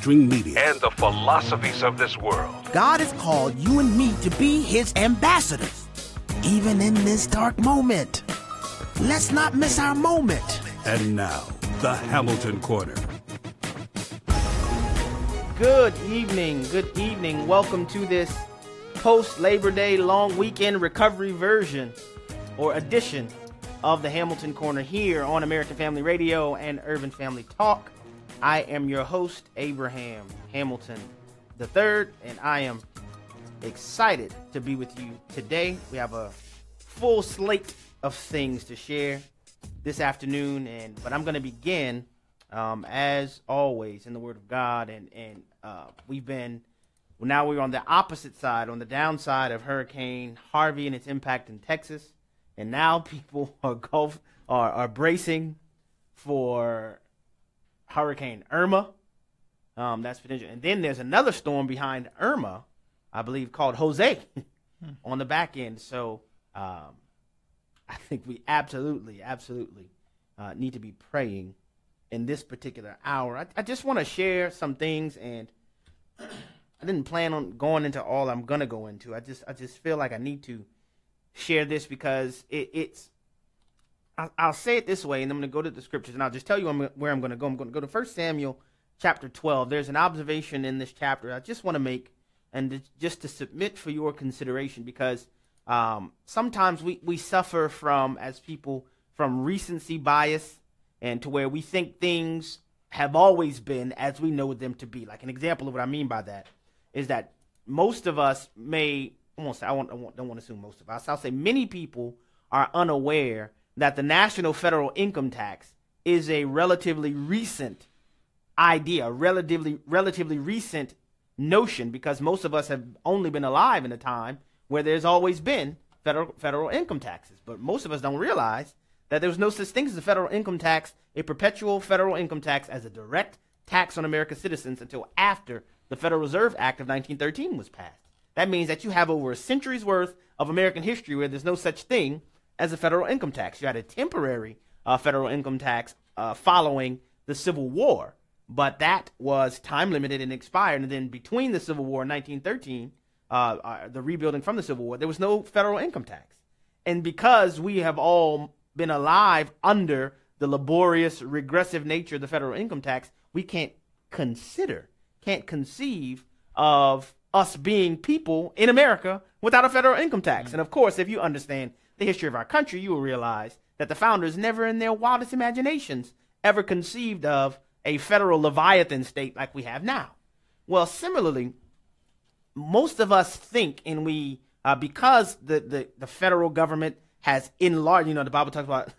mainstream media and the philosophies of this world. God has called you and me to be his ambassadors, even in this dark moment. Let's not miss our moment. And now, the Hamilton Corner. Good evening. Welcome to this post-Labor Day long weekend recovery version or edition of the Hamilton Corner here on American Family Radio and Urban Family Talk. I am your host, Abraham Hamilton III, and I am excited to be with you today. We have a full slate of things to share this afternoon, but I'm going to begin, as always, in the Word of God, and we're on the opposite side, on the downside of Hurricane Harvey and its impact in Texas. And now people are bracing for Hurricane Irma. That's potential. And then there's another storm behind Irma, I believe, called Jose on the back end. So I think we absolutely need to be praying in this particular hour. I just want to share some things, and I didn't plan on going into all I'm going to go into. I just feel like I need to share this because I'll say it this way, and I'm going to go to the scriptures, and I'll just tell you where I'm going to go. I'm going to go to 1 Samuel chapter 12. There's an observation in this chapter I just want to make, and just to submit for your consideration, because sometimes we suffer as people, from recency bias, and to where we think things have always been as we know them to be. Like, an example of what I mean by that is that most of us don't want to assume most of us. I'll say many people are unaware that the national federal income tax is a relatively recent idea, a relatively recent notion, because most of us have only been alive in a time where there's always been federal income taxes. But most of us don't realize that there was no such thing as a federal income tax, a perpetual federal income tax, as a direct tax on American citizens until after the Federal Reserve Act of 1913 was passed. That means that you have over a century's worth of American history where there's no such thing as a federal income tax. You had a temporary federal income tax following the Civil War, but that was time limited and expired. And then between the Civil War and 1913, the rebuilding from the Civil War, there was no federal income tax. And because we have all been alive under the laborious, regressive nature of the federal income tax, we can't conceive of us being people in America without a federal income tax. And of course, if you understand the history of our country, you will realize that the founders never in their wildest imaginations ever conceived of a federal Leviathan state like we have now. Well, similarly, most of us think, and because the federal government has enlarged, the Bible talks about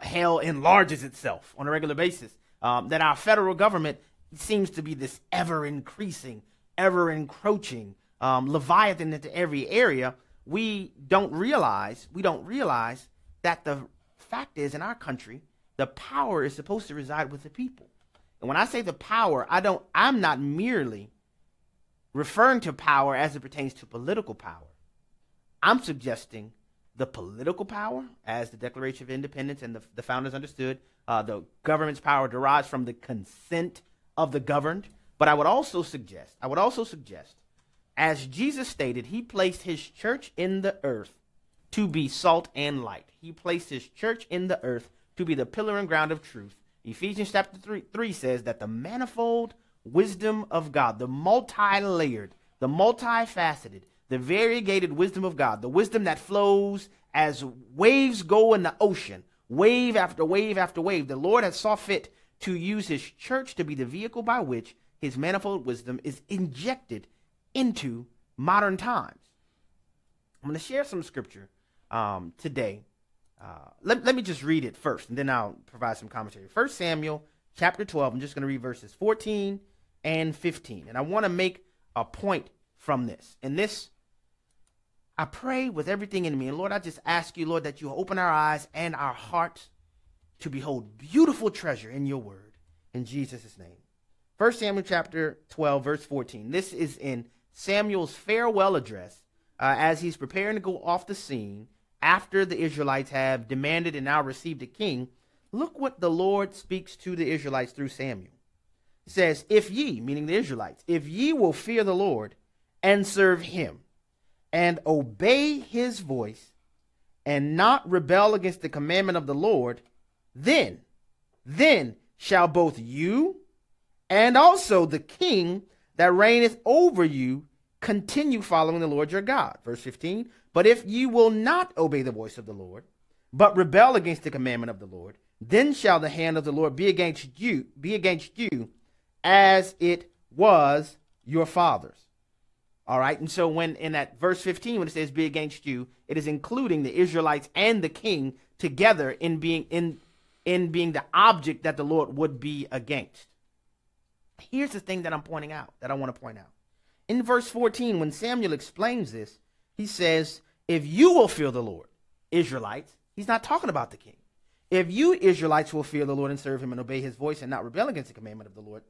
hell enlarges itself on a regular basis, that our federal government seems to be this ever-increasing, ever-encroaching Leviathan into every area. We don't realize that the fact is, in our country, the power is supposed to reside with the people. And when I say the power, I'm not merely referring to power as it pertains to political power. I'm suggesting the political power, as the Declaration of Independence and the founders understood, the government's power derives from the consent of the governed. But I would also suggest, as Jesus stated, he placed his church in the earth to be salt and light. He placed his church in the earth to be the pillar and ground of truth. Ephesians chapter 3 says that the manifold wisdom of God, the multi-layered, the multifaceted, the variegated wisdom of God, the wisdom that flows as waves go in the ocean, wave after wave after wave, the Lord has saw fit to use his church to be the vehicle by which his manifold wisdom is injected into modern times. I'm going to share some scripture today. Let me just read it first, and then I'll provide some commentary. 1 Samuel chapter 12, I'm just going to read verses 14 and 15. And I want to make a point from this. And this, I pray with everything in me. And Lord, I just ask you, Lord, that you open our eyes and our hearts to behold beautiful treasure in your word. In Jesus' name. 1 Samuel chapter 12, verse 14. This is in Samuel's farewell address as he's preparing to go off the scene after the Israelites have demanded and now received a king. Look what the Lord speaks to the Israelites through Samuel. It says, if ye, meaning the Israelites, if ye will fear the Lord and serve him and obey his voice and not rebel against the commandment of the Lord, then shall both you and also the king that reigneth over you continue following the Lord your God. Verse 15, but if ye will not obey the voice of the Lord, but rebel against the commandment of the Lord, then shall the hand of the Lord be against you, as it was your fathers. All right. And so when in that verse 15, when it says be against you, it is including the Israelites and the king together in being the object that the Lord would be against. Here's the thing that I'm pointing out, that I want to point out. In verse 14, when Samuel explains this, he says, if you will fear the Lord, Israelites, he's not talking about the king. If you Israelites will fear the Lord and serve him and obey his voice and not rebel against the commandment of the Lord,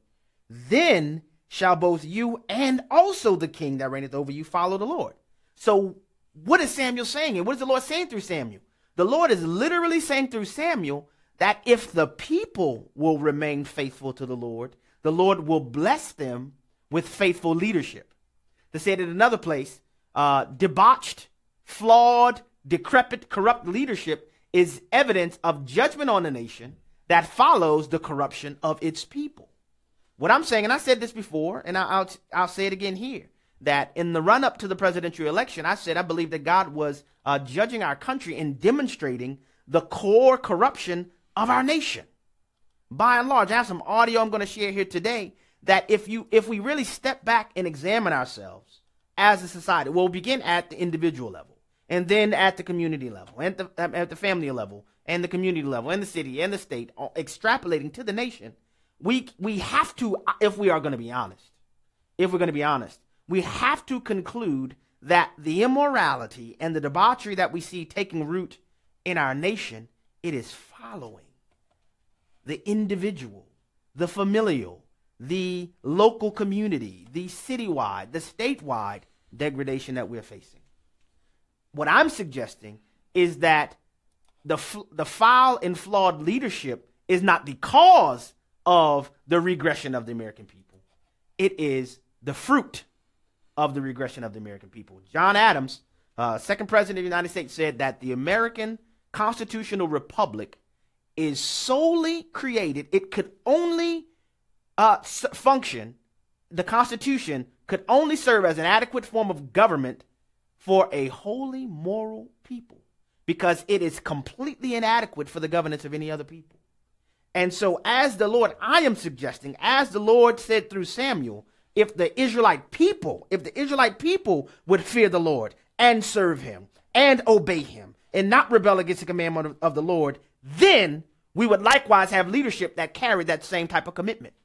then shall both you and also the king that reigneth over you follow the Lord. So what is Samuel saying? And what is the Lord saying through Samuel? The Lord is literally saying through Samuel that if the people will remain faithful to the Lord will bless them with faithful leadership. To say it in another place, debauched, flawed, decrepit, corrupt leadership is evidence of judgment on the nation that follows the corruption of its people. What I'm saying, and I said this before, and I'll say it again here, that in the run-up to the presidential election, I said I believe that God was judging our country and demonstrating the core corruption of our nation. By and large, I have some audio I'm going to share here today that if we really step back and examine ourselves as a society, we'll begin at the individual level, and then at the community level, and at the family level, and the community level, and the city, and the state, extrapolating to the nation. We have to, if we're going to be honest, we have to conclude that the immorality and the debauchery that we see taking root in our nation, it is following the individual, the familial, the local community, the citywide, the statewide degradation that we're facing. What I'm suggesting is that the foul and flawed leadership is not the cause of the regression of the American people. It is the fruit of the regression of the American people. John Adams, second president of the United States, said that the American constitutional republic is solely created. It could only function. The Constitution could only serve as an adequate form of government for a wholly moral people, because it is completely inadequate for the governance of any other people. And so as the Lord, I am suggesting, as the Lord said through Samuel, if the Israelite people would fear the Lord and serve him and obey him and not rebel against the commandment of the Lord, then we would likewise have leadership that carried that same type of commitment.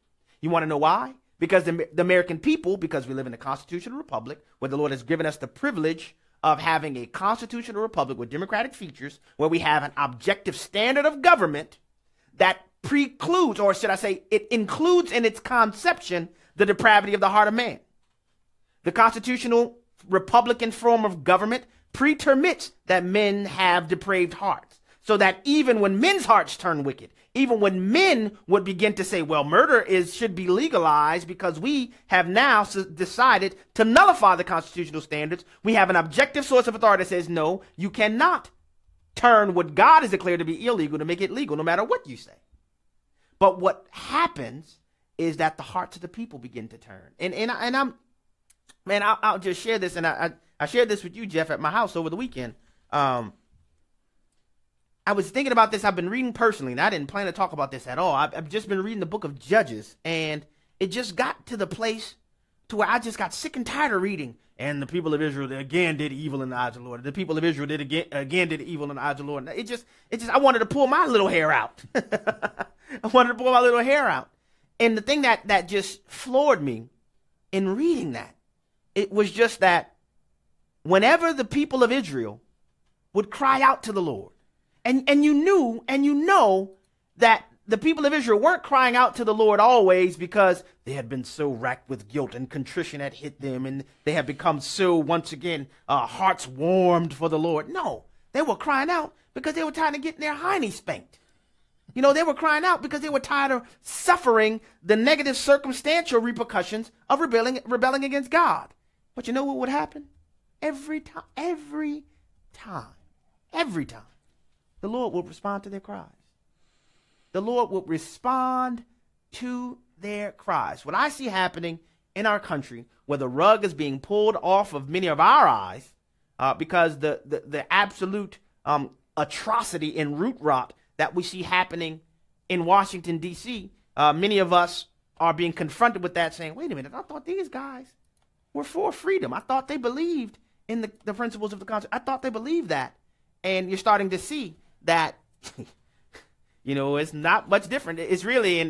You want to know why? Because the American people, because we live in a constitutional republic where the Lord has given us the privilege of having a constitutional republic with democratic features, where we have an objective standard of government that precludes, or should I say, it includes in its conception the depravity of the heart of man. The constitutional republican form of government pretermits that men have depraved hearts, so that even when men's hearts turn wicked, even when men would begin to say, well, murder should be legalized because we have now decided to nullify the constitutional standards, we have an objective source of authority that says, no, you cannot turn what God has declared to be illegal to make it legal, no matter what you say. But what happens is that the hearts of the people begin to turn. I'll just share this, and I shared this with you, Jeff, at my house over the weekend. I was thinking about this. I've been reading personally, and I didn't plan to talk about this at all. I've just been reading the book of Judges, and it just got to the place to where I just got sick and tired of reading. And the people of Israel again did evil in the eyes of the Lord. The people of Israel did again did evil in the eyes of the Lord. It just I wanted to pull my little hair out. And the thing that just floored me in reading that, it was just that whenever the people of Israel would cry out to the Lord, and you know that the people of Israel weren't crying out to the Lord always because they had been so racked with guilt and contrition had hit them, and they had become so, once again, hearts warmed for the Lord. No, they were crying out because they were trying to get their hiney spanked. You know, they were crying out because they were tired of suffering the negative circumstantial repercussions of rebelling against God. But you know what would happen? Every time, the Lord would respond to their cries. The Lord would respond to their cries. What I see happening in our country, where the rug is being pulled off of many of our eyes, because the absolute atrocity and root rot that we see happening in Washington, D.C., many of us are being confronted with that, saying, wait a minute, I thought these guys were for freedom. I thought they believed in the principles of the Constitution. I thought they believed that. And you're starting to see that, you know, it's not much different. It's really,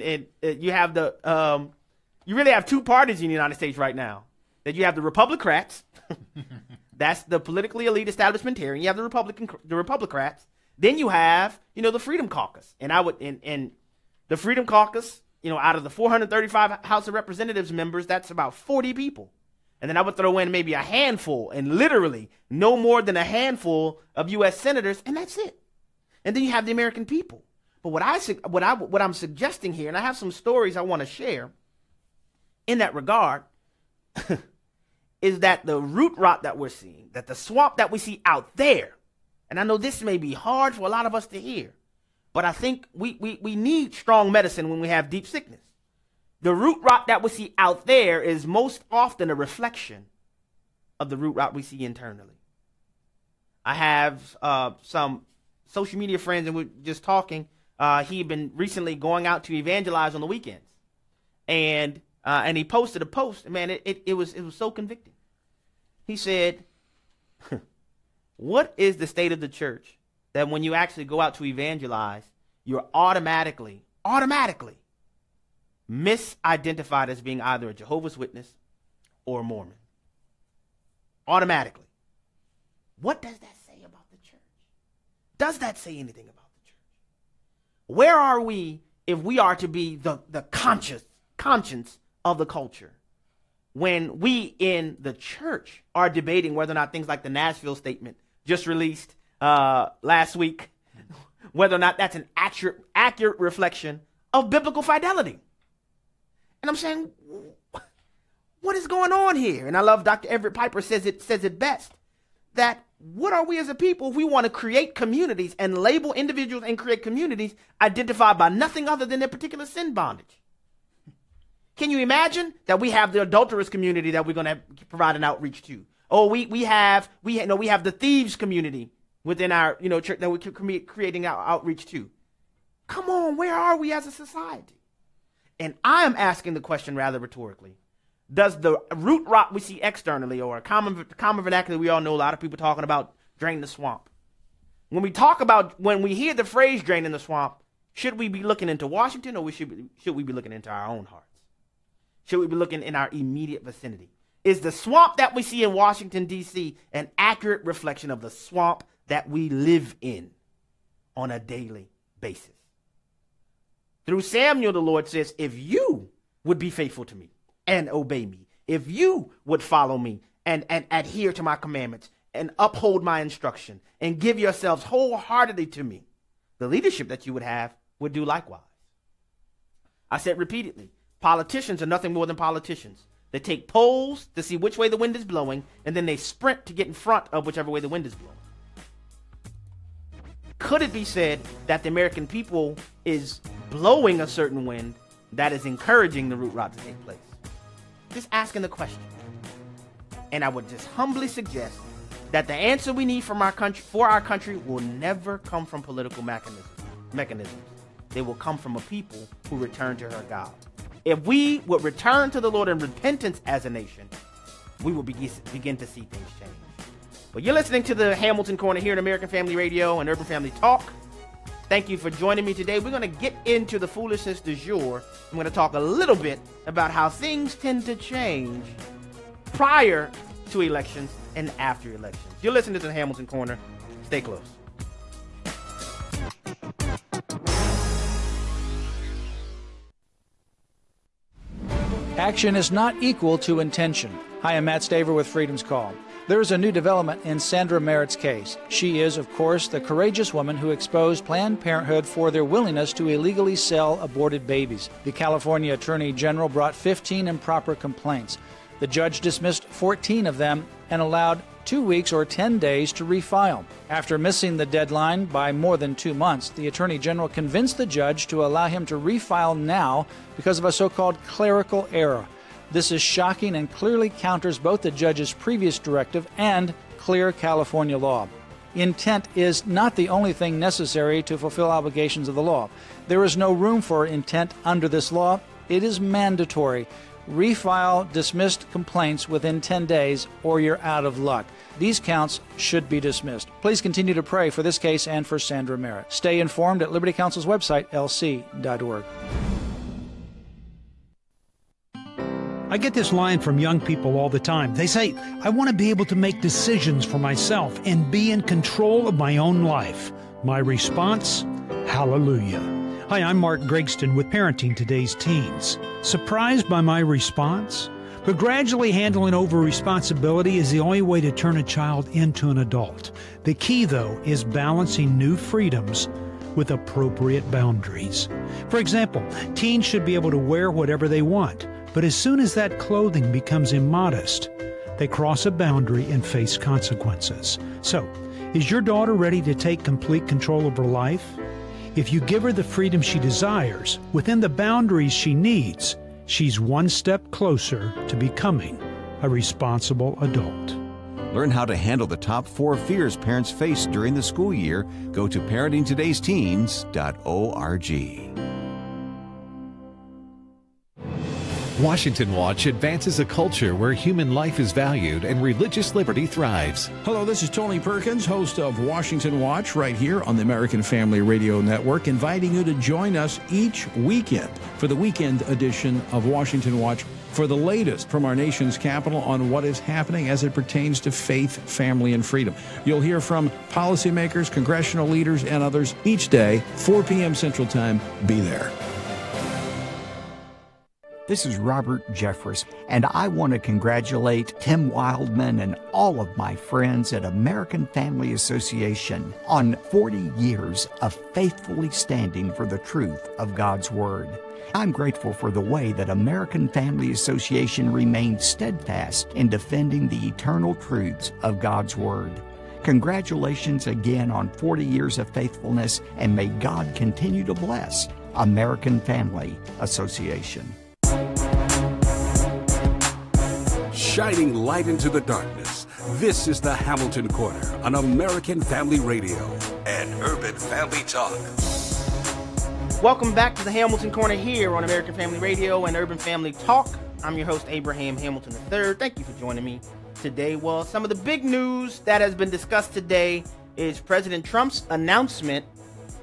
you have you really have two parties in the United States right now. That you have the Republicrats, that's the politically elite establishmentarian. You have the Republicrats. Then you have, you know, the Freedom Caucus. And and the Freedom Caucus, you know, out of the 435 House of Representatives members, that's about 40 people. And then I would throw in maybe a handful, and literally no more than a handful of U.S. senators, and that's it. And then you have the American people. But what I'm suggesting here, and I have some stories I want to share in that regard, is that the root rot that we're seeing, that the swamp that we see out there, and I know this may be hard for a lot of us to hear, but I think we need strong medicine when we have deep sickness. The root rot that we see out there is most often a reflection of the root rot we see internally. I have some social media friends, and we're just talking. He had been recently going out to evangelize on the weekends, and he posted a post. And man, it was so convicting. He said, "What is the state of the church that when you actually go out to evangelize, you're automatically misidentified as being either a Jehovah's Witness or a Mormon? Automatically. What does that say about the church? Does that say anything about the church? Where are we if we are to be the conscience of the culture, when we in the church are debating whether or not things like the Nashville Statement just released last week, whether or not that's an accurate reflection of biblical fidelity? And I'm saying, what is going on here? And I love Dr. Everett Piper says it best, that what are we as a people if we want to create communities and label individuals and create communities identified by nothing other than their particular sin bondage? Can you imagine that we have the adulterous community that we're going to provide an outreach to? Oh, we have the thieves community within our church that we're creating our outreach to. Come on, where are we as a society? And I am asking the question rather rhetorically. Does the root rot we see externally, or a common vernacular we all know, a lot of people talking about drain the swamp. When we hear the phrase drain the swamp, should we be looking into Washington, or should we be looking into our own hearts? Should we be looking in our immediate vicinity? Is the swamp that we see in Washington, D.C. an accurate reflection of the swamp that we live in on a daily basis? Through Samuel, the Lord says, if you would be faithful to me and obey me, if you would follow me and adhere to my commandments and uphold my instruction and give yourselves wholeheartedly to me, the leadership that you would have would do likewise. I said repeatedly, politicians are nothing more than politicians. They take polls to see which way the wind is blowing, and then they sprint to get in front of whichever way the wind is blowing. Could it be said that the American people is blowing a certain wind that is encouraging the root rot to take place? Just asking the question. And I would just humbly suggest that the answer we need for our country will never come from political mechanisms. They will come from a people who return to her God. If we would return to the Lord in repentance as a nation, we will begin to see things change. Well, you're listening to the Hamilton Corner here at American Family Radio and Urban Family Talk. Thank you for joining me today. We're going to get into the foolishness du jour. I'm going to talk a little bit about how things tend to change prior to elections and after elections. You're listening to the Hamilton Corner. Stay close. Action is not equal to intention. Hi, I'm Matt Staver with Freedom's Call. There is a new development in Sandra Merritt's case. She is, of course, the courageous woman who exposed Planned Parenthood for their willingness to illegally sell aborted babies. The California Attorney General brought 15 improper complaints. The judge dismissed 14 of them and allowed 2 weeks or 10 days to refile. After missing the deadline by more than 2 months, the Attorney General convinced the judge to allow him to refile now because of a so-called clerical error. This is shocking and clearly counters both the judge's previous directive and clear California law. Intent is not the only thing necessary to fulfill obligations of the law. There is no room for intent under this law. It is mandatory. Refile dismissed complaints within 10 days or you're out of luck. These counts should be dismissed. Please continue to pray for this case and for Sandra Merritt. Stay informed at Liberty Counsel's website, lc.org. I get this line from young people all the time. They say, I want to be able to make decisions for myself and be in control of my own life. My response, hallelujah. Hi, I'm Mark Gregston with Parenting Today's Teens. Surprised by my response? But gradually handling over responsibility is the only way to turn a child into an adult. The key, though, is balancing new freedoms with appropriate boundaries. For example, teens should be able to wear whatever they want. But as soon as that clothing becomes immodest, they cross a boundary and face consequences. So, is your daughter ready to take complete control of her life? If you give her the freedom she desires, within the boundaries she needs, she's one step closer to becoming a responsible adult. Learn how to handle the top 4 fears parents face during the school year. Go to parentingtodaysteens.org. Washington Watch advances a culture where human life is valued and religious liberty thrives. Hello, this is Tony Perkins, host of Washington Watch, right here on the American Family Radio Network, inviting you to join us each weekend for the weekend edition of Washington Watch for the latest from our nation's capital on what is happening as it pertains to faith, family, and freedom. You'll hear from policymakers, congressional leaders, and others each day, 4 p.m. Central Time. Be there. This is Robert Jeffress, and I want to congratulate Tim Wildman and all of my friends at American Family Association on 40 years of faithfully standing for the truth of God's Word. I'm grateful for the way that American Family Association remains steadfast in defending the eternal truths of God's Word. Congratulations again on 40 years of faithfulness, and may God continue to bless American Family Association. Shining light into the darkness, this is the Hamilton Corner on American Family Radio and Urban Family Talk. Welcome back to the Hamilton Corner here on American Family Radio and Urban Family Talk. I'm your host, Abraham Hamilton III. Thank you for joining me today. Well, some of the big news that has been discussed today is President Trump's announcement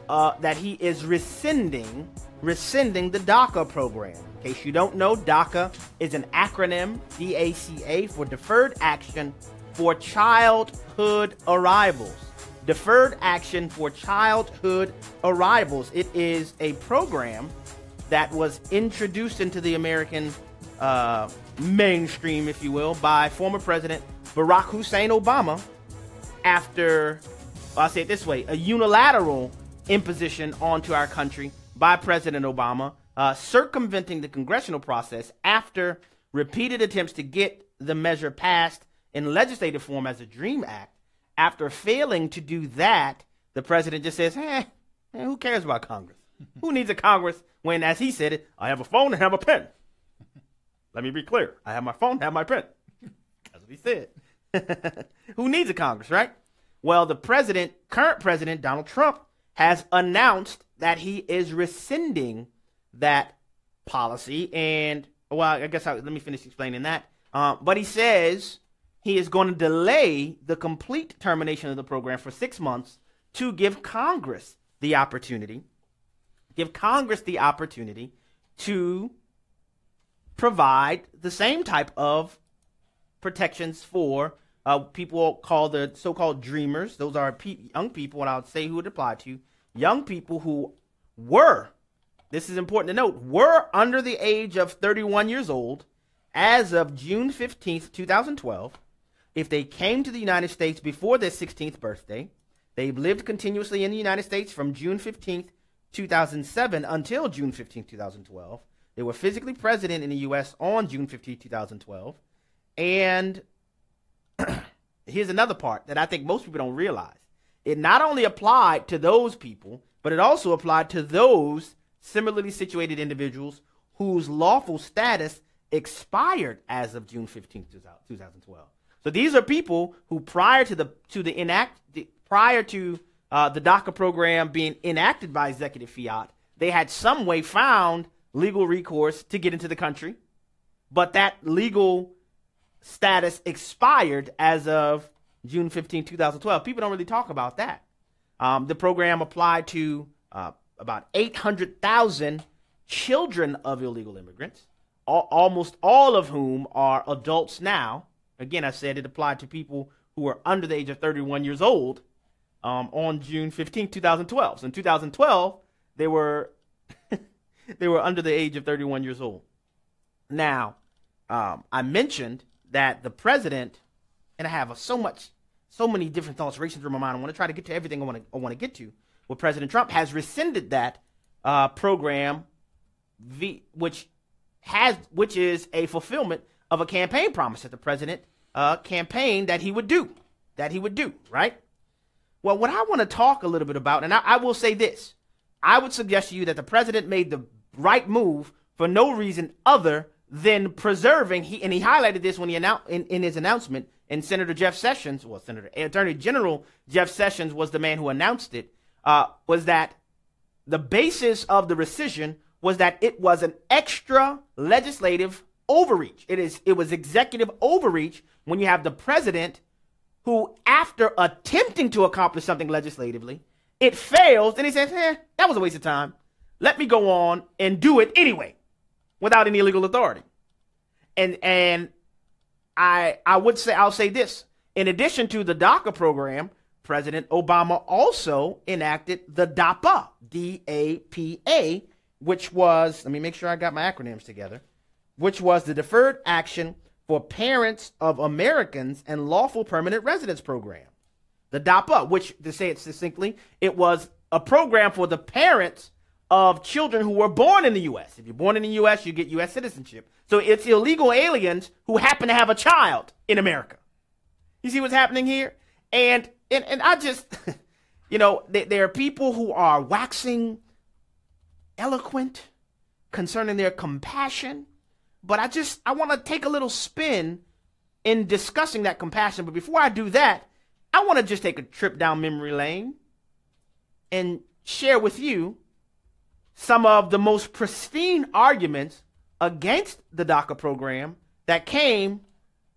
that he is rescinding the DACA program. In case you don't know, DACA is an acronym, DACA, for Deferred Action for Childhood Arrivals. Deferred Action for Childhood Arrivals. It is a program that was introduced into the American mainstream, if you will, by former President Barack Hussein Obama after, I'll say it this way, a unilateral imposition onto our country by President Obama, circumventing the congressional process after repeated attempts to get the measure passed in legislative form as a DREAM Act. After failing to do that, the president just says, who cares about Congress? Who needs a Congress when, as he said it, I have a phone and have a pen? Let me be clear. I have my phone and have my pen. That's what he said. Who needs a Congress, right? Well, the current president, Donald Trump, has announced that he is rescinding that policy. And, well, I guess let me finish explaining that. But he says he is going to delay the complete termination of the program for 6 months to give Congress the opportunity to provide the same type of protections for people called the so-called dreamers. Those are young people, and I would say who would apply to, young people who were, this is important to note, were under the age of 31 years old as of June 15th, 2012, if they came to the United States before their 16th birthday, they've lived continuously in the United States from June 15th, 2007 until June 15th, 2012. They were physically present in the U.S. on June 15th, 2012. And here's another part that I think most people don't realize. It not only applied to those people, but it also applied to those similarly situated individuals whose lawful status expired as of June 15th, 2012. So these are people who prior to the DACA program being enacted by executive fiat, they had some way found legal recourse to get into the country, but that legal status expired as of June 15, 2012. People don't really talk about that. The program applied to about 800,000 children of illegal immigrants, almost all of whom are adults now. Again, I said it applied to people who were under the age of 31 years old on June 15, 2012. So in 2012, they were they were under the age of 31 years old. Now, I mentioned that the president, and I have so many different thoughts racing through my mind. I want to try to get to everything I want to get to. Well, President Trump has rescinded that program, which is a fulfillment of a campaign promise that the president campaigned that he would do, right? Well, what I want to talk a little bit about, and I will say this, I would suggest to you that the president made the right move for no reason other than preserving, and he highlighted this when he announced in his announcement, and Attorney General Jeff Sessions was the man who announced it, was that the basis of the rescission was that it was an extra legislative overreach. It was executive overreach when you have the president who, after attempting to accomplish something legislatively, it fails, and he says, that was a waste of time. Let me go on and do it anyway, without any legal authority. And I'll say this. In addition to the DACA program, President Obama also enacted the DAPA, D-A-P-A, which was, let me make sure I got my acronyms together, which was the Deferred Action for Parents of Americans and Lawful Permanent Residence Program. The DAPA, which, to say it succinctly, it was a program for the parents of children who were born in the U.S. If you're born in the U.S., you get U.S. citizenship. So it's illegal aliens who happen to have a child in America. You see what's happening here? And I just, there are people who are waxing eloquent concerning their compassion, but I want to take a little spin in discussing that compassion. But before I do that, I want to just take a trip down memory lane and share with you some of the most pristine arguments against the DACA program that came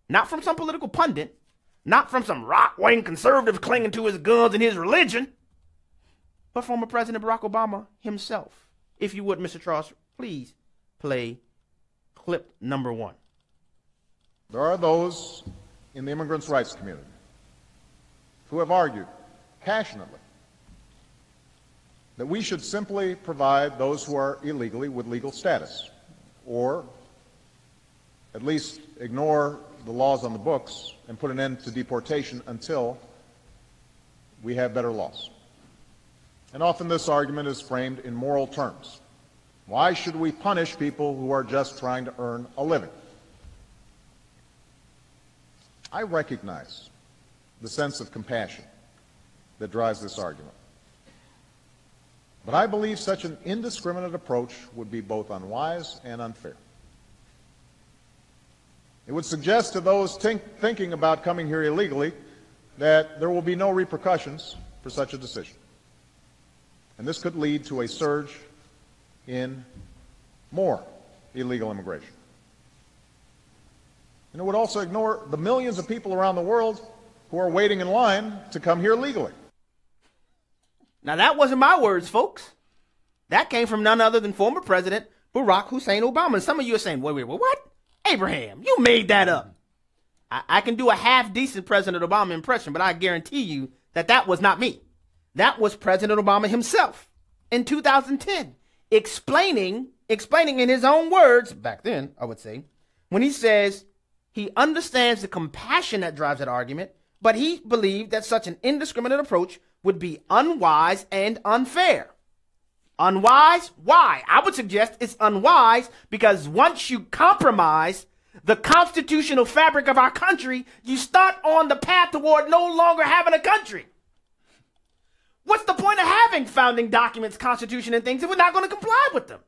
not from some political pundit, not from some right-wing conservative clinging to his guns and his religion, but from President Barack Obama himself. If you would, Mr. Charles, please play clip number 1. There are those in the immigrants' rights community who have argued passionately that we should simply provide those who are illegally with legal status, or at least ignore the laws on the books and put an end to deportation until we have better laws. And often this argument is framed in moral terms. Why should we punish people who are just trying to earn a living? I recognize the sense of compassion that drives this argument. But I believe such an indiscriminate approach would be both unwise and unfair. It would suggest to those thinking about coming here illegally that there will be no repercussions for such a decision. And this could lead to a surge in more illegal immigration. And it would also ignore the millions of people around the world who are waiting in line to come here legally. Now, that wasn't my words, folks. That came from none other than former President Barack Hussein Obama. And some of you are saying, wait, what? Abraham, you made that up. I can do a half-decent President Obama impression, but I guarantee you that was not me. That was President Obama himself in 2010, explaining in his own words, back then, I would say, when he says He understands the compassion that drives that argument, but he believed that such an indiscriminate approach would be unwise and unfair. Unwise? Why? I would suggest it's unwise because once you compromise the constitutional fabric of our country, you start on the path toward no longer having a country. What's the point of having founding documents, constitution, and things if we're not going to comply with them?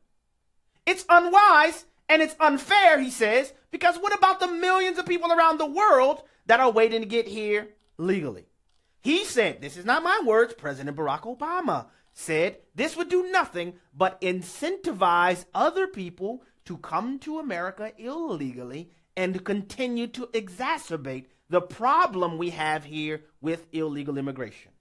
It's unwise and it's unfair, he says, because what about the millions of people around the world that are waiting to get here legally? He said, this is not my words, President Barack Obama said this would do nothing but incentivize other people to come to America illegally and to continue to exacerbate the problem we have here with illegal immigration.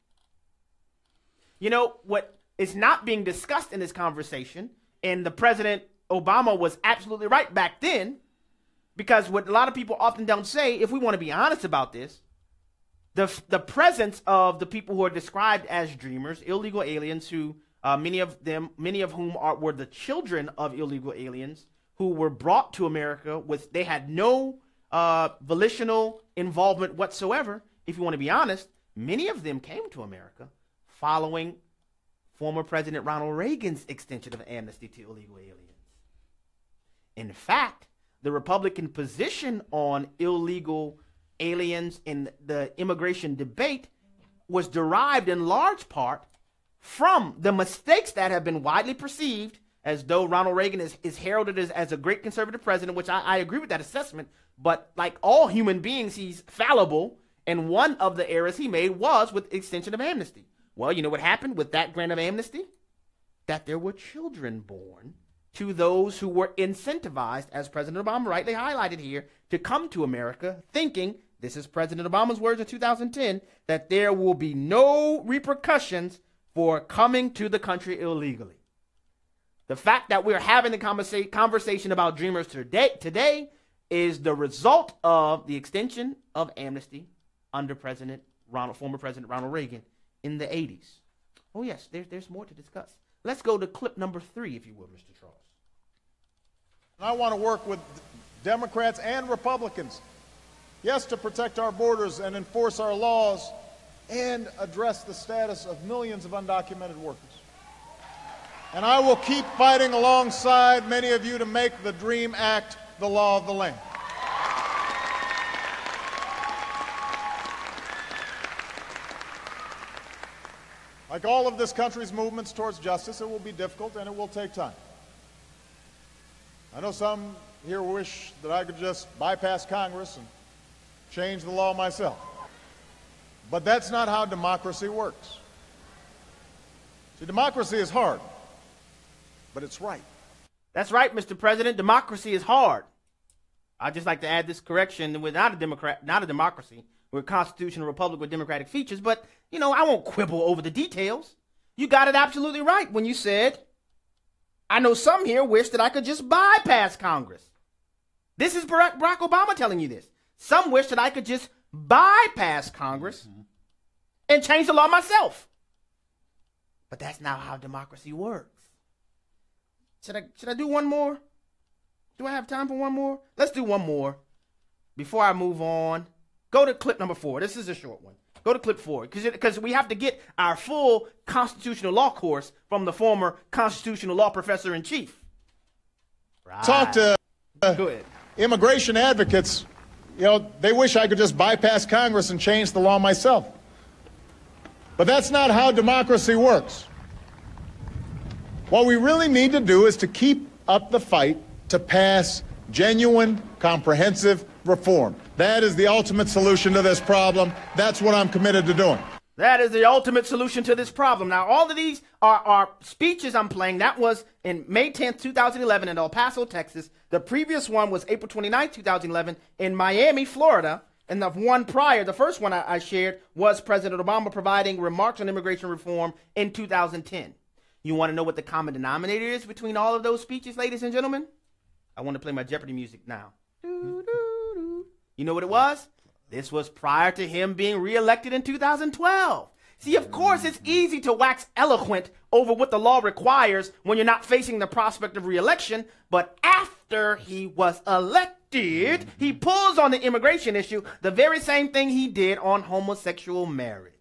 You know, what is not being discussed in this conversation, and the President Obama was absolutely right back then, because what a lot of people often don't say, if we want to be honest about this, the presence of the people who are described as dreamers, illegal aliens, who many of whom were the children of illegal aliens who were brought to America they had no volitional involvement whatsoever. If you want to be honest, many of them came to America following former President Ronald Reagan's extension of amnesty to illegal aliens. In fact, the Republican position on illegal aliens in the immigration debate was derived in large part from the mistakes that have been widely perceived as though Ronald Reagan is heralded as a great conservative president, which I agree with that assessment. But like all human beings, he's fallible. And one of the errors he made was with extension of amnesty. Well, you know what happened with that grant of amnesty? That there were children born to those who were incentivized, as President Obama rightly highlighted here, to come to America thinking, this is President Obama's words in 2010, that there will be no repercussions for coming to the country illegally. The fact that we're having the conversation about dreamers today is the result of the extension of amnesty under former President Ronald Reagan in the 80s. Oh yes, there's more to discuss. Let's go to clip number 3, if you will, Mr. Charles. I want to work with Democrats and Republicans, yes, to protect our borders and enforce our laws and address the status of millions of undocumented workers. And I will keep fighting alongside many of you to make the DREAM Act the law of the land. Like all of this country's movements towards justice, it will be difficult and it will take time. I know some here wish that I could just bypass Congress and change the law myself. But that's not how democracy works. See, democracy is hard, but it's right. That's right, Mr. President. Democracy is hard. I'd just like to add this correction. We're not a democracy. We're a constitutional republic with democratic features. But, you know, I won't quibble over the details. You got it absolutely right when you said, I know some here wish that I could just bypass Congress. This is Barack Obama telling you this. Some wish that I could just bypass Congress and change the law myself. But that's not how democracy works. Should I do one more? Do I have time for one more? Let's do one more before I move on. Go to clip number 4. This is a short one. Go to clip 4 because we have to get our full constitutional law course from the former constitutional law professor in chief. Right. Talk to immigration advocates. You know, they wish I could just bypass Congress and change the law myself. But that's not how democracy works. What we really need to do is to keep up the fight to pass genuine, comprehensive reform. That is the ultimate solution to this problem. That's what I'm committed to doing. That is the ultimate solution to this problem. Now, all of these are speeches I'm playing. That was in May 10th, 2011 in El Paso, Texas. The previous one was April 29th, 2011 in Miami, Florida. And the one prior, the first one I shared, was President Obama providing remarks on immigration reform in 2010. You want to know what the common denominator is between all of those speeches, ladies and gentlemen? I want to play my Jeopardy music now. You know what it was? This was prior to him being reelected in 2012. See, of course, it's easy to wax eloquent over what the law requires when you're not facing the prospect of reelection. But after he was elected, did. He pulls on the immigration issue, the very same thing he did on homosexual marriage.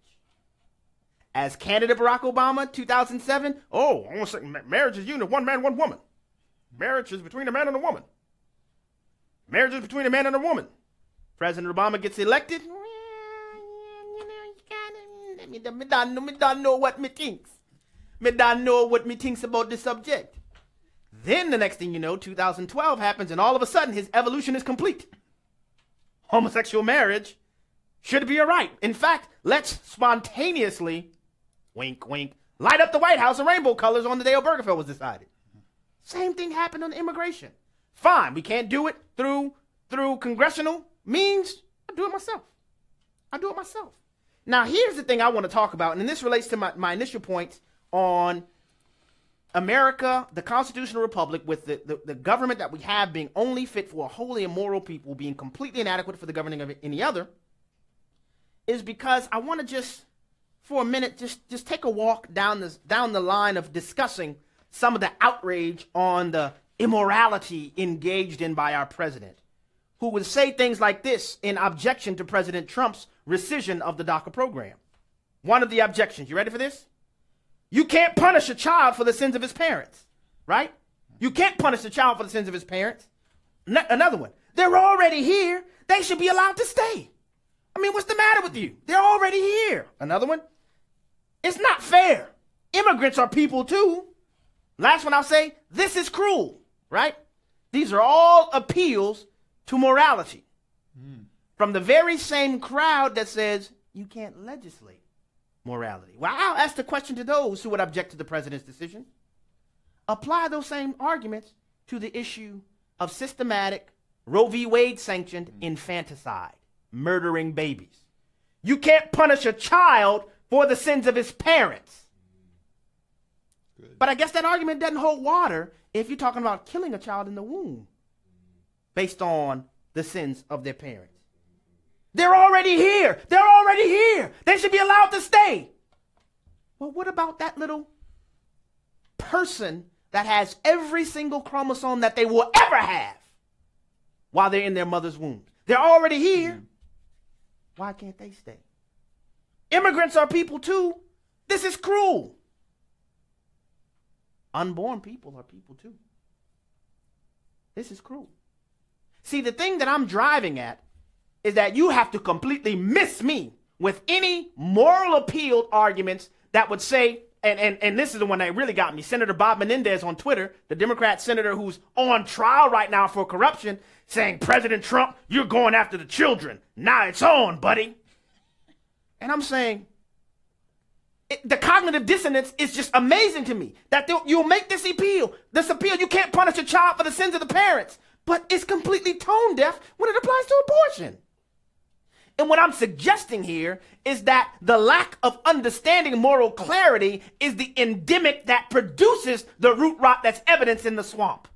As candidate Barack Obama, 2007, marriage is union, one man, one woman. Marriage is between a man and a woman. Marriage is between a man and a woman. President Obama gets elected. Me don't know what me thinks. Me don't know what me thinks about the subject. Then the next thing you know, 2012 happens, and all of a sudden his evolution is complete. Homosexual marriage should be a right. In fact, let's spontaneously, wink, wink, light up the White House in rainbow colors on the day Obergefell was decided. Same thing happened on immigration. Fine, we can't do it through congressional means. I'll do it myself. Now, here's the thing I want to talk about, and this relates to my initial points on America, the constitutional republic, with the government that we have being only fit for a holy and moral people, being completely inadequate for the governing of any other, is because I want to just, for a minute, just take a walk down the line of discussing some of the outrage on the immorality engaged in by our president, who would say things like this in objection to President Trump's rescission of the DACA program. One of the objections, you ready for this? You can't punish a child for the sins of his parents, right? You can't punish a child for the sins of his parents. Another one, they're already here. They should be allowed to stay. I mean, what's the matter with you? They're already here. Another one, it's not fair. Immigrants are people too. Last one I'll say, this is cruel, right? These are all appeals to morality from the very same crowd that says you can't legislate morality. Well, I'll ask the question to those who would object to the president's decision. Apply those same arguments to the issue of systematic Roe v. Wade sanctioned infanticide, murdering babies. You can't punish a child for the sins of his parents. Good. But I guess that argument doesn't hold water if you're talking about killing a child in the womb based on the sins of their parents. They're already here. They're already here. They should be allowed to stay. Well, what about that little person that has every single chromosome that they will ever have while they're in their mother's womb? They're already here. Why can't they stay? Immigrants are people too. This is cruel. Unborn people are people too. This is cruel. See, the thing that I'm driving at is that you have to completely miss me with any moral appeal arguments that would say, and this is the one that really got me, Senator Bob Menendez on Twitter, the Democrat senator who's on trial right now for corruption, saying, President Trump, you're going after the children. Now it's on, buddy. And I'm saying, the cognitive dissonance is just amazing to me, that you'll make this appeal, you can't punish a child for the sins of the parents, but it's completely tone deaf when it applies to abortion. And what I'm suggesting here is that the lack of understanding moral clarity is the endemic that produces the root rot that's evidenced in the swamp.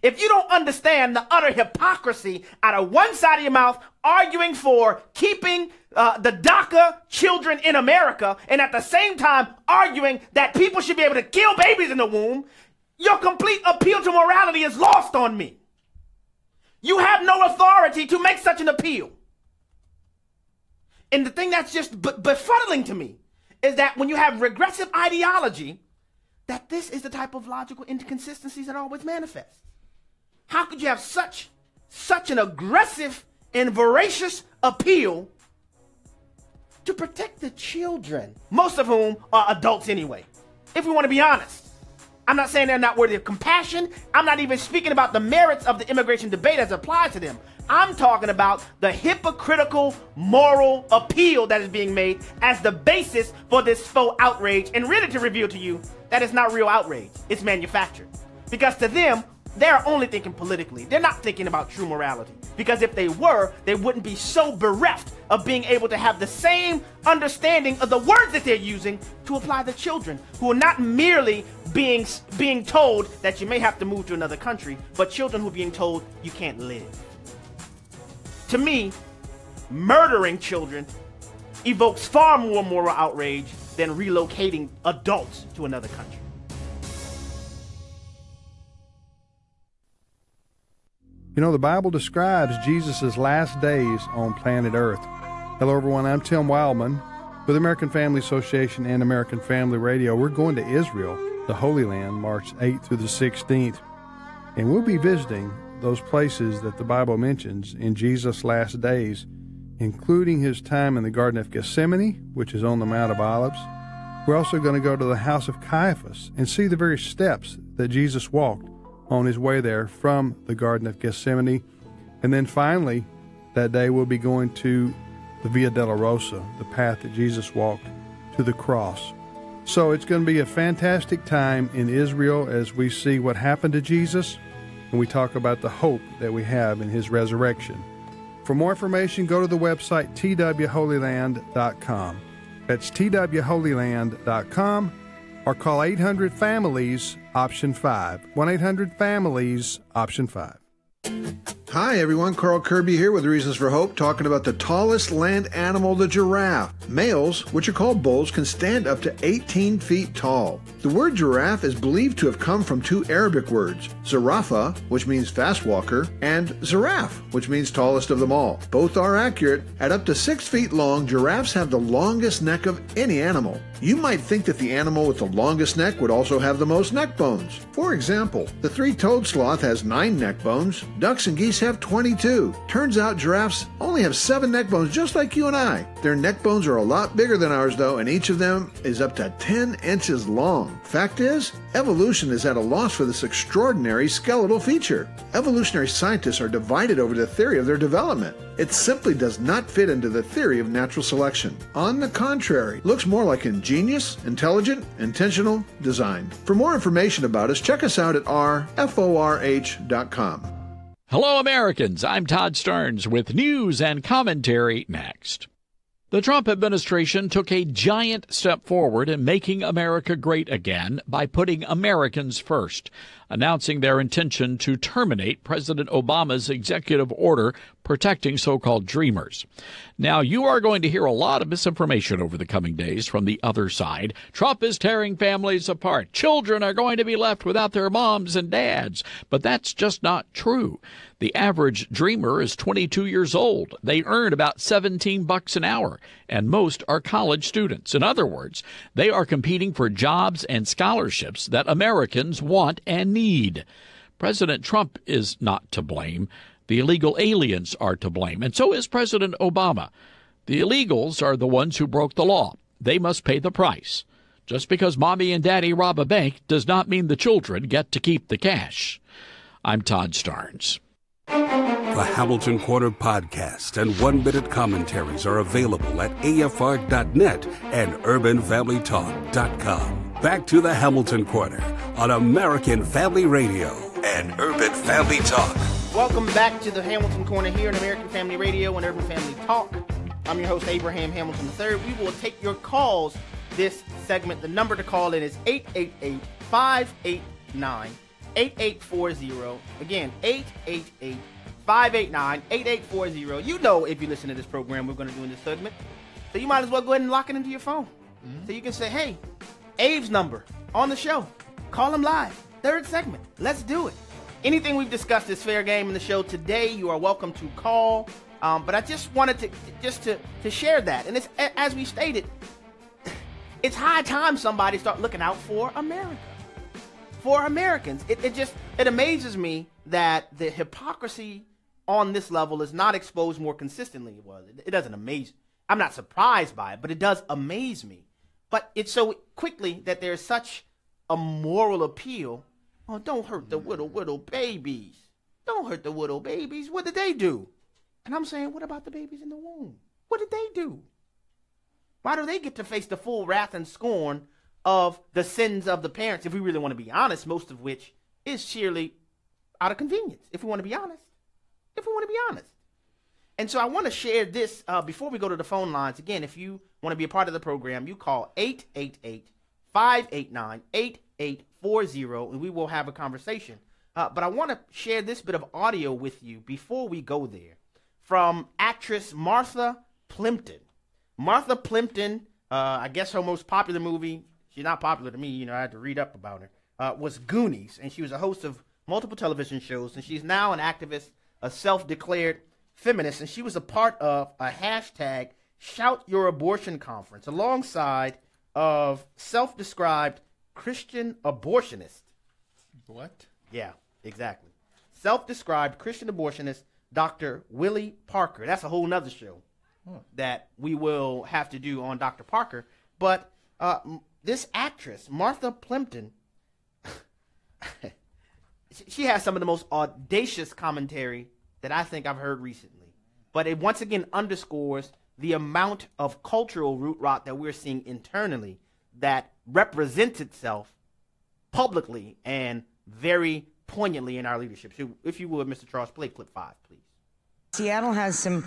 If you don't understand the utter hypocrisy out of one side of your mouth arguing for keeping the DACA children in America and at the same time arguing that people should be able to kill babies in the womb, your complete appeal to morality is lost on me. You have no authority to make such an appeal. And the thing that's just befuddling to me is that when you have regressive ideology, that this is the type of logical inconsistencies that always manifest. How could you have such an aggressive and voracious appeal to protect the children, most of whom are adults anyway? If we want to be honest, I'm not saying they're not worthy of compassion. I'm not even speaking about the merits of the immigration debate as applied to them. I'm talking about the hypocritical moral appeal that is being made as the basis for this faux outrage, and really to reveal to you that it's not real outrage, it's manufactured. Because to them, they're only thinking politically. They're not thinking about true morality. Because if they were, they wouldn't be so bereft of being able to have the same understanding of the words that they're using to apply to children who are not merely being told that you may have to move to another country, but children who are being told you can't live. To me, murdering children evokes far more moral outrage than relocating adults to another country. You know, the Bible describes Jesus' last days on planet Earth. Hello, everyone. I'm Tim Wildman with American Family Association and American Family Radio. We're going to Israel, the Holy Land, March 8th through the 16th. And we'll be visiting those places that the Bible mentions in Jesus' last days, including his time in the Garden of Gethsemane, which is on the Mount of Olives. We're also going to go to the house of Caiaphas and see the very steps that Jesus walked on his way there from the Garden of Gethsemane. And then finally, that day we'll be going to the Via Dolorosa, the path that Jesus walked to the cross. So it's going to be a fantastic time in Israel as we see what happened to Jesus, and we talk about the hope that we have in his resurrection. For more information, go to the website twholyland.com. That's twholyland.com, or call 800-FAMILIES, option 5. 1-800-FAMILIES, option 5. Hi everyone, Carl Kirby here with Reasons for Hope, talking about the tallest land animal, the giraffe. Males, which are called bulls, can stand up to 18 feet tall. The word giraffe is believed to have come from two Arabic words, zarafa, which means fast walker, and ziraf, which means tallest of them all. Both are accurate. At up to 6 feet long, giraffes have the longest neck of any animal. You might think that the animal with the longest neck would also have the most neck bones. For example, the three-toed sloth has 9 neck bones. Ducks and geese have 22. Turns out giraffes only have 7 neck bones, just like you and I. Their neck bones are a lot bigger than ours, though, and each of them is up to 10 inches long. Fact is, evolution is at a loss for this extraordinary skeletal feature. Evolutionary scientists are divided over the theory of their development. It simply does not fit into the theory of natural selection. On the contrary, looks more like ingenious, intelligent, intentional design. For more information about us, check us out at rforh.com. Hello, Americans. I'm Todd Stearns with news and commentary next. The Trump administration took a giant step forward in making America great again by putting Americans first, announcing their intention to terminate President Obama's executive order protecting so-called dreamers. Now, you are going to hear a lot of misinformation over the coming days from the other side. Trump is tearing families apart. Children are going to be left without their moms and dads. But that's just not true. The average dreamer is 22 years old. They earn about $17 an hour, and most are college students. In other words, they are competing for jobs and scholarships that Americans want and need. President Trump is not to blame. The illegal aliens are to blame, and so is President Obama. The illegals are the ones who broke the law. They must pay the price. Just because mommy and daddy rob a bank does not mean the children get to keep the cash. I'm Todd Stearns. The Hamilton Corner podcast and one-minute commentaries are available at afr.net and urbanfamilytalk.com. Back to the Hamilton Corner on American Family Radio and Urban Family Talk. Welcome back to the Hamilton Corner here on American Family Radio and Urban Family Talk. I'm your host, Abraham Hamilton III. We will take your calls this segment. The number to call in is 888-589-8840. Again, 888-589-8840. You know, if you listen to this program we're going to do in this segment, so you might as well go ahead and lock it into your phone. So you can say, hey, Abe's number on the show. Call him live. Third segment. Let's do it. Anything we've discussed is fair game in the show today. You are welcome to call. But I just wanted to share that. And it's, as we stated, it's high time somebody start looking out for America. For Americans. It amazes me that the hypocrisy on this level is not exposed more consistently. It doesn't amaze me. I'm not surprised by it, but it does amaze me. But it's so quickly that there's such a moral appeal. Oh, don't hurt the little babies. Don't hurt the little babies. What did they do? And I'm saying, what about the babies in the womb? What did they do? Why do they get to face the full wrath and scorn of the sins of the parents, if we really want to be honest, most of which is sheerly out of convenience, if we want to be honest. And so I want to share this before we go to the phone lines. Again, if you want to be a part of the program, you call 888-589-8840, and we will have a conversation. But I want to share this bit of audio with you before we go there from actress Martha Plimpton. Martha Plimpton, I guess her most popular movie, she's not popular to me, I had to read up about her, was Goonies, and she was a host of multiple television shows, and she's now an activist a self-declared feminist, and she was a part of a hashtag Shout Your Abortion conference alongside of self-described Christian abortionist. What? Yeah, exactly. Self-described Christian abortionist Dr. Willie Parker. That's a whole nother show that we will have to do on Dr. Parker. But this actress, Martha Plimpton, she has some of the most audacious commentary that I think I've heard recently. But it once again underscores the amount of cultural root rot that we're seeing internally that represents itself publicly and very poignantly in our leadership. So if you would, Mr. Charles, play clip 5, please. Seattle has some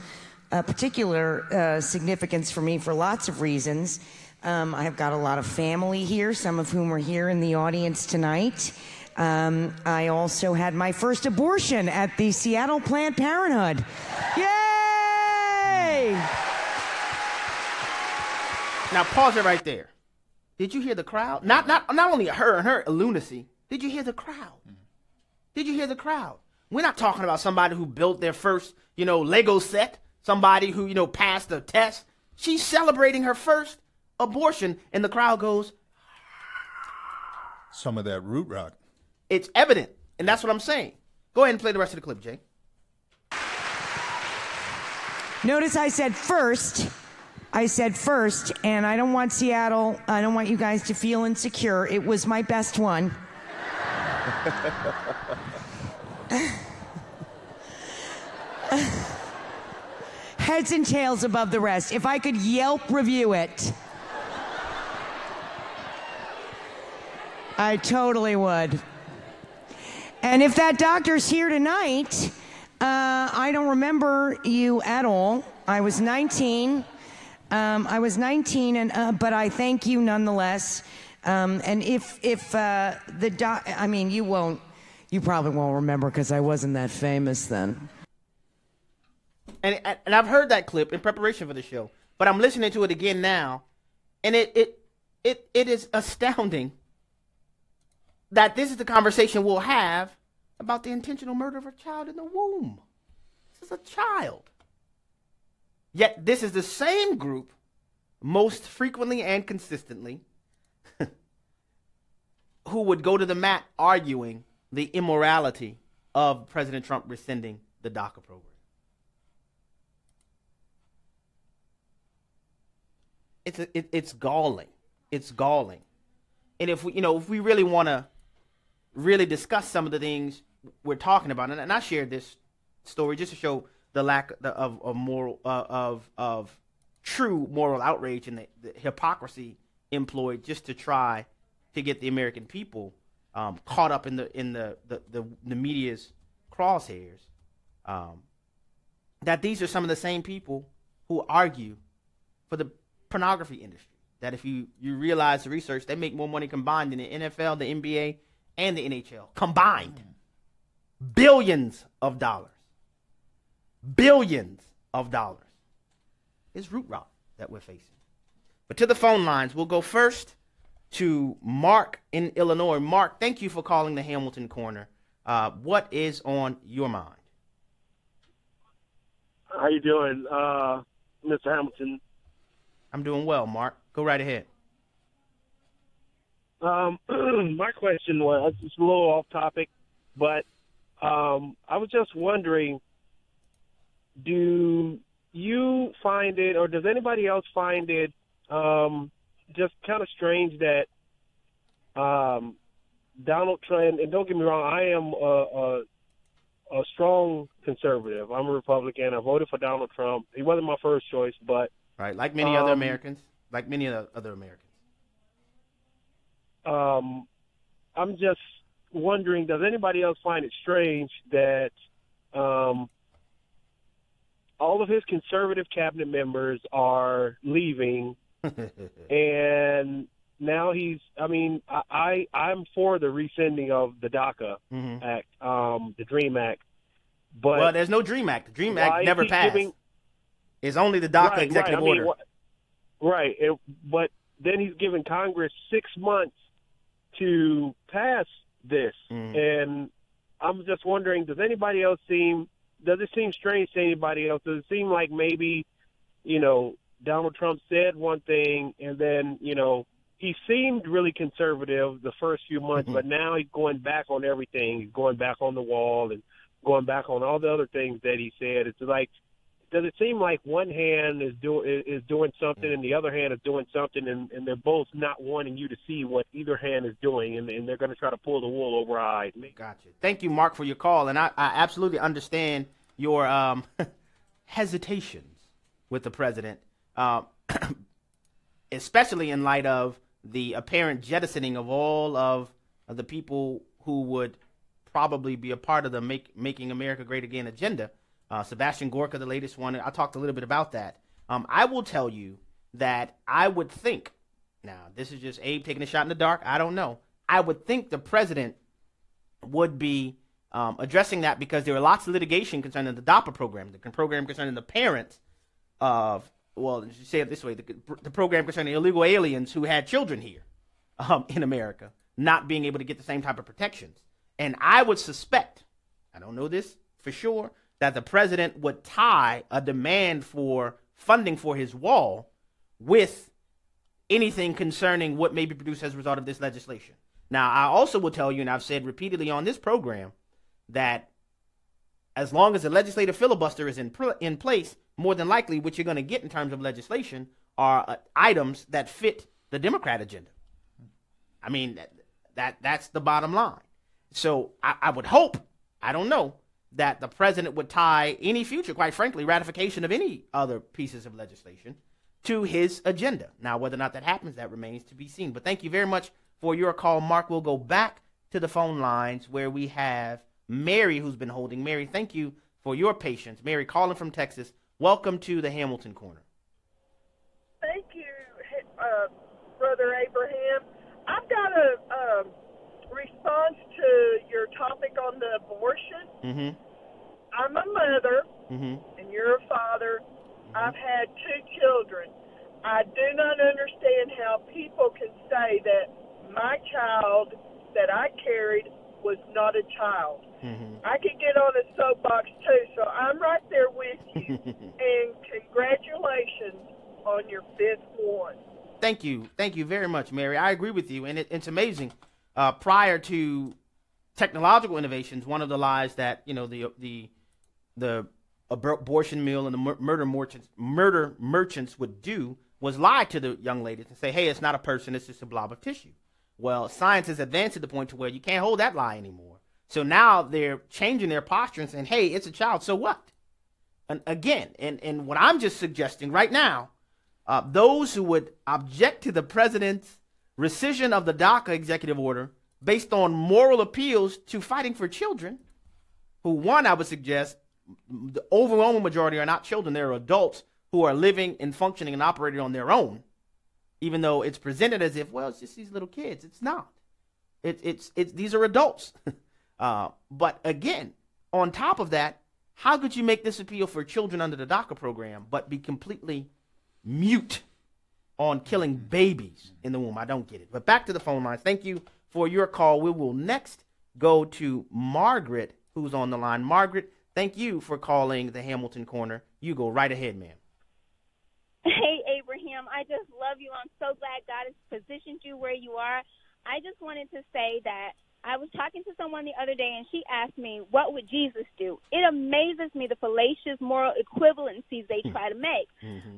particular significance for me for lots of reasons. I have got a lot of family here, some of whom are here in the audience tonight. I also had my first abortion at the Seattle Planned Parenthood. Yay! Now pause it right there. Did you hear the crowd? Not only her and her lunacy. Did you hear the crowd? Did you hear the crowd? We're not talking about somebody who built their first, Lego set. Somebody who, passed the test. She's celebrating her first abortion, and the crowd goes. Some of that root rot. It's evident, and that's what I'm saying. Go ahead and play the rest of the clip, Jay. Notice I said first, and I don't want Seattle, I don't want you guys to feel insecure. It was my best one. Heads and tails above the rest. If I could Yelp review it, I totally would. And if that doctor's here tonight, I don't remember you at all. I was 19. But I thank you nonetheless. And if the doc, I mean, you probably won't remember because I wasn't that famous then. And I've heard that clip in preparation for the show, but I'm listening to it again now, and it is astounding that this is the conversation we'll have about the intentional murder of a child in the womb. This is a child. Yet this is the same group most frequently and consistently who would go to the mat arguing the immorality of President Trump rescinding the DACA program. It's galling. It's galling. And if we really want to really discuss some of the things we're talking about, and I shared this story just to show the lack of moral of true moral outrage and the hypocrisy employed just to try to get the American people caught up in the media's crosshairs. That these are some of the same people who argue for the pornography industry. That if you realize the research, they make more money combined in the NFL, the NBA, and the NHL combined. Billions of dollars. Billions of dollars. It's root rot that we're facing. But to the phone lines, we'll go first to Mark in Illinois. Mark, thank you for calling the Hamilton Corner. What is on your mind? How you doing, Mr. Hamilton? I'm doing well, Mark. Go right ahead. My question was, it's a little off topic, but I was just wondering, do you find it, or does anybody else find it just kind of strange that Donald Trump, and don't get me wrong, I am a strong conservative. I'm a Republican. I voted for Donald Trump. He wasn't my first choice, but right, like many other Americans. Like many other Americans. I'm just wondering, does anybody else find it strange that all of his conservative cabinet members are leaving and now I'm for the rescinding of the DACA Act, the DREAM Act. But well, there's no DREAM Act. The DREAM Act never passed. It's only the DACA executive order. Right, but then he's given Congress 6 months to pass this, and I'm just wondering, does anybody else seem does it seem strange to anybody else? Does it seem like maybe, Donald Trump said one thing and then, he seemed really conservative the first few months, but now he's going back on everything. He's going back on the wall and going back on all the other things that he said. It's like, does it seem like one hand is doing something and the other hand is doing something, and they're both not wanting you to see what either hand is doing, and they're going to try to pull the wool over our eyes? Gotcha. Thank you, Mark, for your call, and I absolutely understand your hesitations with the president, especially in light of the apparent jettisoning of all of the people who would probably be a part of the Making America Great Again agenda. Sebastian Gorka, the latest one, I talked a little bit about that. I will tell you that I would think, now this is just Abe taking a shot in the dark, I don't know. I would think the president would be addressing that because there are lots of litigation concerning the DACA program, the program concerning the parents of, well, you say it this way, the program concerning illegal aliens who had children here in America, not being able to get the same type of protections. And I would suspect, I don't know this for sure, that the president would tie a demand for funding for his wall with anything concerning what may be produced as a result of this legislation. Now, I also will tell you, and I've said repeatedly on this program, that as long as the legislative filibuster is in place, more than likely what you're going to get in terms of legislation are items that fit the Democrat agenda. I mean, that's the bottom line. So I would hope, I don't know, that the president would tie any future, quite frankly, ratification of any other pieces of legislation to his agenda. Now, whether or not that happens, that remains to be seen. But thank you very much for your call, Mark. We'll go back to the phone lines where we have Mary, who's been holding. Mary, thank you for your patience. Mary, calling from Texas. Welcome to the Hamilton Corner. Thank you, Brother Abraham. I've got a response to your topic on the abortion. Mm-hmm. I'm a mother, Mm-hmm. and you're a father. I've had 2 children. I do not understand how people can say that my child that I carried was not a child. I could get on a soapbox too, so I'm right there with you. And congratulations on your 5th one. Thank you. Thank you very much, Mary. I agree with you, and it's amazing. Prior to technological innovations, one of the lies that the abortion mill and the murder merchants would do was lie to the young ladies and say, hey, it's not a person, it's just a blob of tissue. Well, science has advanced to the point to where you can't hold that lie anymore. So now they're changing their posture and saying, hey, it's a child, so what? And again, and what I'm just suggesting right now, those who would object to the president's rescission of the DACA executive order based on moral appeals to fighting for children, who, one, I would suggest, the overwhelming majority are not children. They're adults who are living and functioning and operating on their own, even though it's presented as if, well, it's just these little kids. It's not. It's these are adults. But again, on top of that, how could you make this appeal for children under the DACA program but be completely mute on killing babies in the womb? I don't get it. But back to the phone lines. Thank you for your call. We will next go to Margaret, who's on the line. Margaret, thank you for calling the Hamilton Corner. You go right ahead, ma'am. Hey, Abraham, I just love you. I'm so glad God has positioned you where you are. I just wanted to say that I was talking to someone the other day, and she asked me, what would Jesus do? It amazes me the fallacious moral equivalencies they try to make.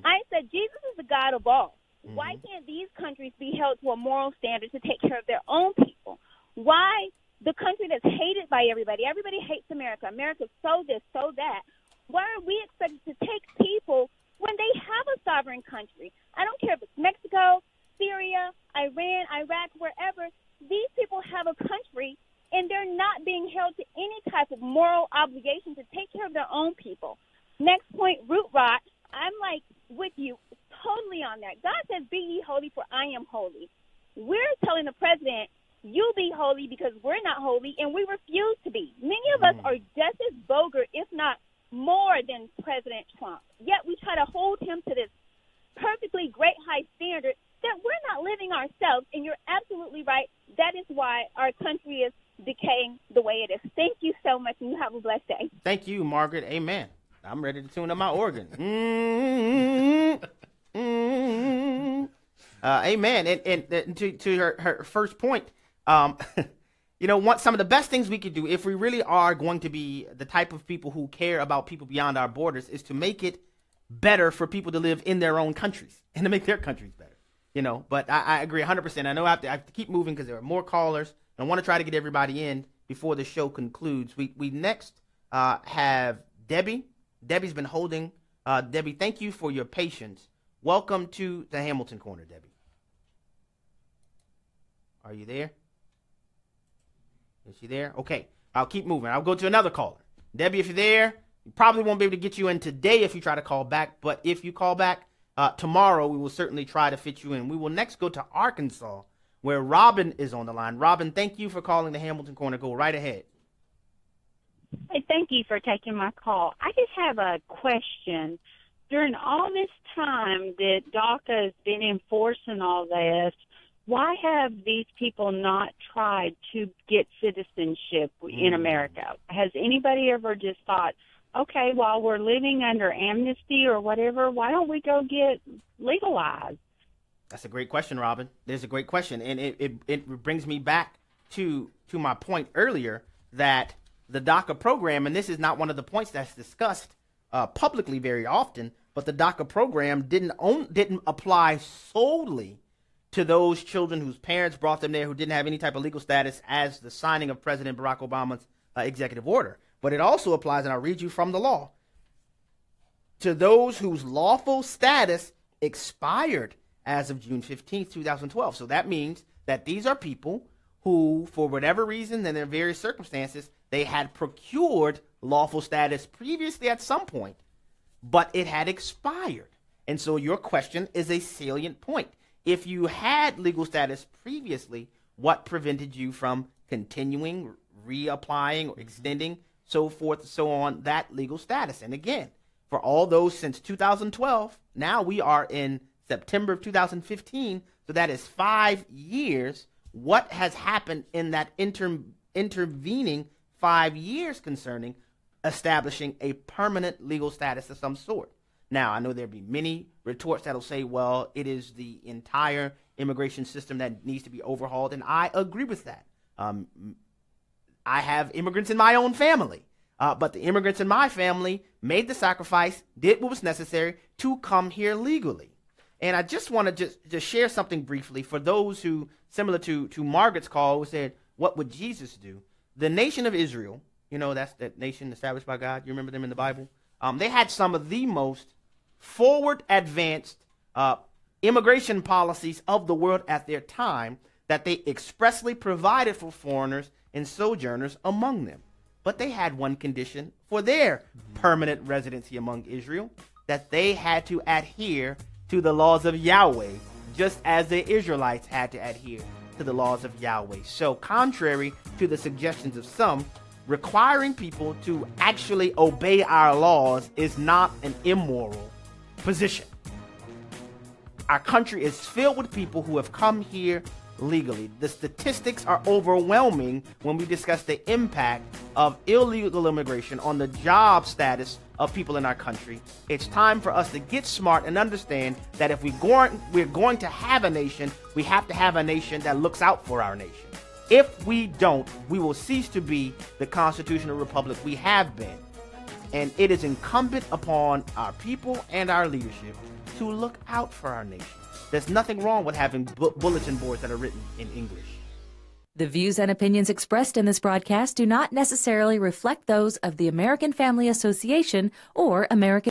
I said, Jesus is the God of all. Why can't these countries be held to a moral standard to take care of their own people? Why the country that's hated by everybody? Everybody hates America. America's so this, so that. Why are we expected to take people when they have a sovereign country? I don't care if it's Mexico, Syria, Iran, Iraq, wherever. These people have a country, and they're not being held to any type of moral obligation to take care of their own people. Next point, root rot. I'm like with you totally on that. God says, be ye holy, for I am holy. We're telling the president, you be holy because we're not holy, and we refuse to be. Many of us are just as vulgar, if not more than President Trump. Yet we try to hold him to this perfectly great high standard that we're not living ourselves, and you're absolutely right. That is why our country is decaying the way it is. Thank you so much, and you have a blessed day. Thank you, Margaret. Amen. I'm ready to tune up my organ. Amen. And to her first point, you know, some of the best things we could do if we really are going to be the type of people who care about people beyond our borders is to make it better for people to live in their own countries and to make their countries better. You know, but I agree 100%. I know I have to keep moving because there are more callers. I want to try to get everybody in before the show concludes. We next have Debbie. Debbie's been holding. Debbie, thank you for your patience. Welcome to the Hamilton Corner, Debbie. Are you there? Is she there? Okay, I'll keep moving. I'll go to another caller. Debbie, if you're there, we probably won't be able to get you in today if you try to call back. But if you call back tomorrow, we will certainly try to fit you in. We will next go to Arkansas, where Robin is on the line. Robin, thank you for calling the Hamilton Corner. Go right ahead. Hey, thank you for taking my call. I just have a question. During all this time that DACA has been enforcing all this, why have these people not tried to get citizenship in America? Has anybody ever just thought, okay, while we're living under amnesty or whatever, why don't we go get legalized? That's a great question, Robin. There's a great question. And it brings me back to my point earlier that the DACA program, and this is not one of the points that's discussed publicly very often, but the DACA program didn't apply solely to those children whose parents brought them there who didn't have any type of legal status as the signing of President Barack Obama's executive order. But it also applies, and I'll read you from the law, to those whose lawful status expired as of June 15th, 2012. So that means that these are people who, for whatever reason and their various circumstances, they had procured lawful status previously at some point, but it had expired. And so your question is a salient point. If you had legal status previously, what prevented you from continuing, reapplying, or extending, so forth, so on, that legal status? And again, for all those since 2012, now we are in September of 2015, so that is 5 years. What has happened in that intervening 5 years concerning establishing a permanent legal status of some sort? Now, I know there'll be many retorts that'll say, well, it is the entire immigration system that needs to be overhauled, and I agree with that. I have immigrants in my own family, but the immigrants in my family made the sacrifice, did what was necessary to come here legally. And I just want to just share something briefly for those who, similar to Margaret's call, who said, what would Jesus do? The nation of Israel, you know, that's that nation established by God. You remember them in the Bible? They had some of the most forward advanced immigration policies of the world at their time that they expressly provided for foreigners and sojourners among them. But they had one condition for their permanent residency among Israel, that they had to adhere to the laws of Yahweh, just as the Israelites had to adhere to the laws of Yahweh. So contrary to the suggestions of some, requiring people to actually obey our laws is not an immoral position. Our country is filled with people who have come here legally. The statistics are overwhelming when we discuss the impact of illegal immigration on the job status of people in our country. It's time for us to get smart and understand that if we're going to have a nation, we have to have a nation that looks out for our nation. If we don't, we will cease to be the constitutional republic we have been. And it is incumbent upon our people and our leadership to look out for our nation. There's nothing wrong with having bulletin boards that are written in English. The views and opinions expressed in this broadcast do not necessarily reflect those of the American Family Association or American